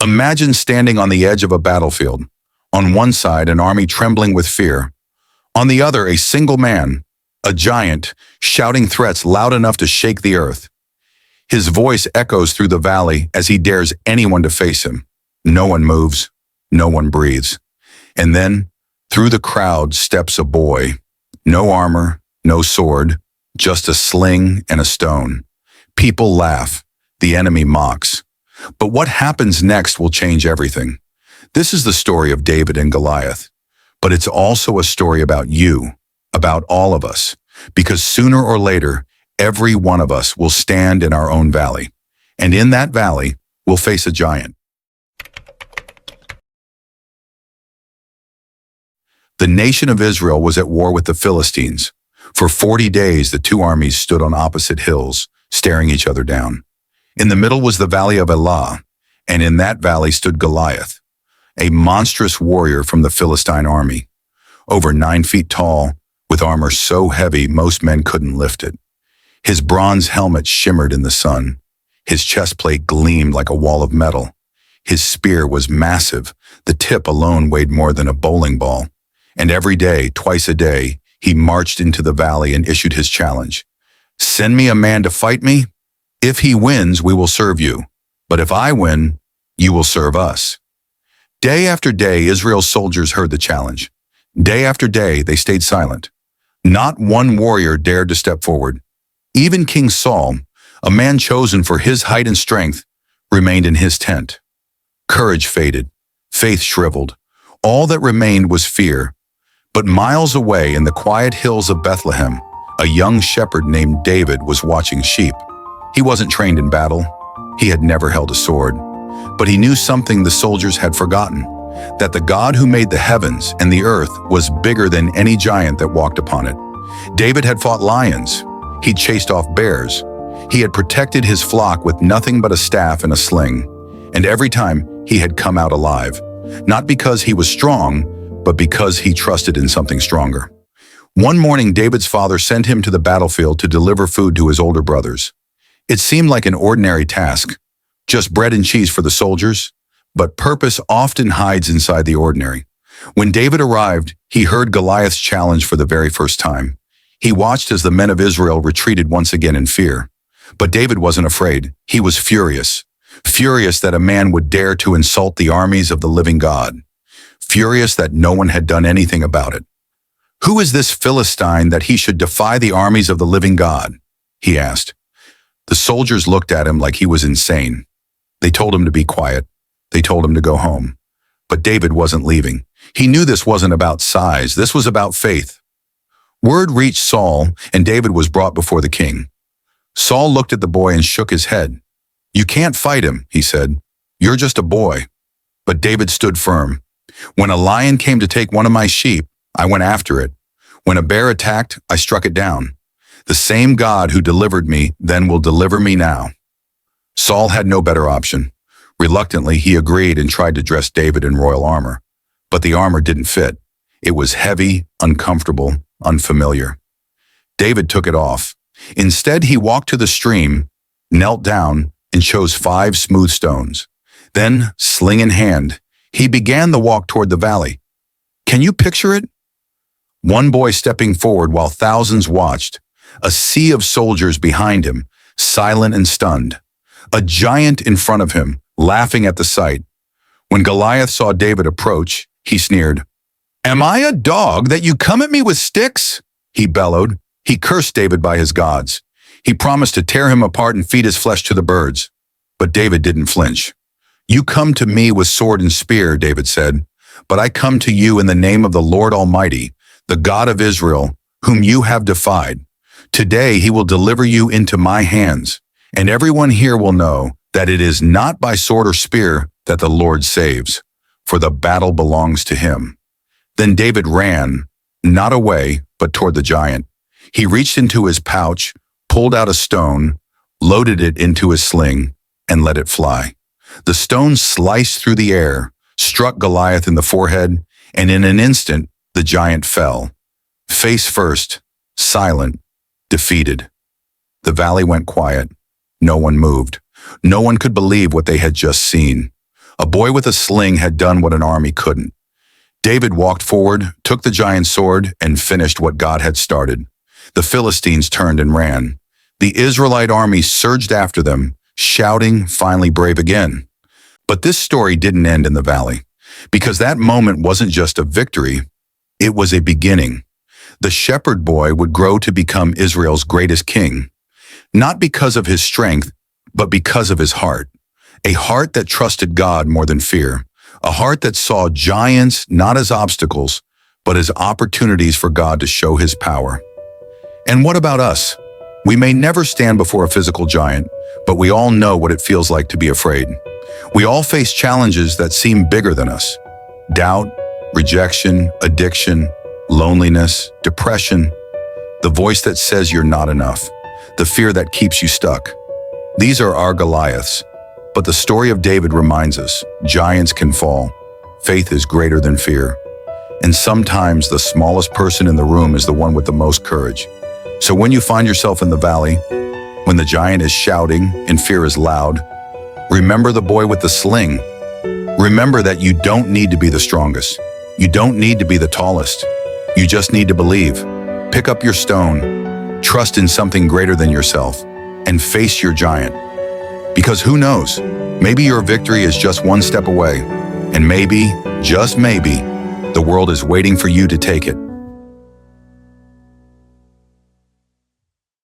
Imagine standing on the edge of a battlefield. On one side, an army trembling with fear. On the other, a single man, a giant, shouting threats loud enough to shake the earth. His voice echoes through the valley as he dares anyone to face him. No one moves. No one breathes. And then, through the crowd steps a boy. No armor, no sword, just a sling and a stone. People laugh. The enemy mocks. But what happens next will change everything. This is the story of David and Goliath. But it's also a story about you, about all of us, because sooner or later, every one of us will stand in our own valley. And in that valley, we'll face a giant. The nation of Israel was at war with the Philistines. For 40 days, the two armies stood on opposite hills, staring each other down. In the middle was the valley of Elah, and in that valley stood Goliath, a monstrous warrior from the Philistine army, over 9 feet tall, with armor so heavy most men couldn't lift it. His bronze helmet shimmered in the sun. His chest plate gleamed like a wall of metal. His spear was massive. The tip alone weighed more than a bowling ball. And every day, twice a day, he marched into the valley and issued his challenge. "Send me a man to fight me. If he wins, we will serve you. But if I win, you will serve us." Day after day, Israel's soldiers heard the challenge. Day after day, they stayed silent. Not one warrior dared to step forward. Even King Saul, a man chosen for his height and strength, remained in his tent. Courage faded. Faith shriveled. All that remained was fear. But miles away in the quiet hills of Bethlehem, a young shepherd named David was watching sheep. He wasn't trained in battle. He had never held a sword. But he knew something the soldiers had forgotten, that the God who made the heavens and the earth was bigger than any giant that walked upon it. David had fought lions. He'd chased off bears. He had protected his flock with nothing but a staff and a sling. And every time, he had come out alive. Not because he was strong, but because he trusted in something stronger. One morning, David's father sent him to the battlefield to deliver food to his older brothers. It seemed like an ordinary task, just bread and cheese for the soldiers, but purpose often hides inside the ordinary. When David arrived, he heard Goliath's challenge for the very first time. He watched as the men of Israel retreated once again in fear. But David wasn't afraid. He was furious. Furious that a man would dare to insult the armies of the living God. Furious that no one had done anything about it. "Who is this Philistine that he should defy the armies of the living God?" he asked. The soldiers looked at him like he was insane. They told him to be quiet. They told him to go home. But David wasn't leaving. He knew this wasn't about size. This was about faith. Word reached Saul, and David was brought before the king. Saul looked at the boy and shook his head. "You can't fight him," he said. "You're just a boy." But David stood firm. "When a lion came to take one of my sheep, I went after it. When a bear attacked, I struck it down. The same God who delivered me then will deliver me now." Saul had no better option. Reluctantly, he agreed and tried to dress David in royal armor. But the armor didn't fit. It was heavy, uncomfortable, unfamiliar. David took it off. Instead, he walked to the stream, knelt down, and chose 5 smooth stones. Then, sling in hand, he began the walk toward the valley. Can you picture it? One boy stepping forward while thousands watched. A sea of soldiers behind him, silent and stunned. A giant in front of him, laughing at the sight. When Goliath saw David approach, he sneered. "Am I a dog that you come at me with sticks?" he bellowed. He cursed David by his gods. He promised to tear him apart and feed his flesh to the birds. But David didn't flinch. "You come to me with sword and spear," David said, "but I come to you in the name of the Lord Almighty, the God of Israel, whom you have defied. Today he will deliver you into my hands, and everyone here will know that it is not by sword or spear that the Lord saves, for the battle belongs to him." Then David ran, not away, but toward the giant. He reached into his pouch, pulled out a stone, loaded it into his sling, and let it fly. The stone sliced through the air, struck Goliath in the forehead, and in an instant, the giant fell. Face first, silent, defeated. The valley went quiet. No one moved. No one could believe what they had just seen. A boy with a sling had done what an army couldn't. David walked forward, took the giant's sword, and finished what God had started. The Philistines turned and ran. The Israelite army surged after them, shouting, finally brave again. But this story didn't end in the valley, because that moment wasn't just a victory, it was a beginning. The shepherd boy would grow to become Israel's greatest king, not because of his strength, but because of his heart. A heart that trusted God more than fear. A heart that saw giants not as obstacles, but as opportunities for God to show his power. And what about us? We may never stand before a physical giant, but we all know what it feels like to be afraid. We all face challenges that seem bigger than us. Doubt, rejection, addiction, loneliness, depression, the voice that says you're not enough, the fear that keeps you stuck. These are our Goliaths. But the story of David reminds us, giants can fall. Faith is greater than fear. And sometimes the smallest person in the room is the one with the most courage. So when you find yourself in the valley, when the giant is shouting and fear is loud, remember the boy with the sling. Remember that you don't need to be the strongest. You don't need to be the tallest. You just need to believe. Pick up your stone, trust in something greater than yourself, and face your giant. Because who knows, maybe your victory is just one step away, and maybe, just maybe, the world is waiting for you to take it.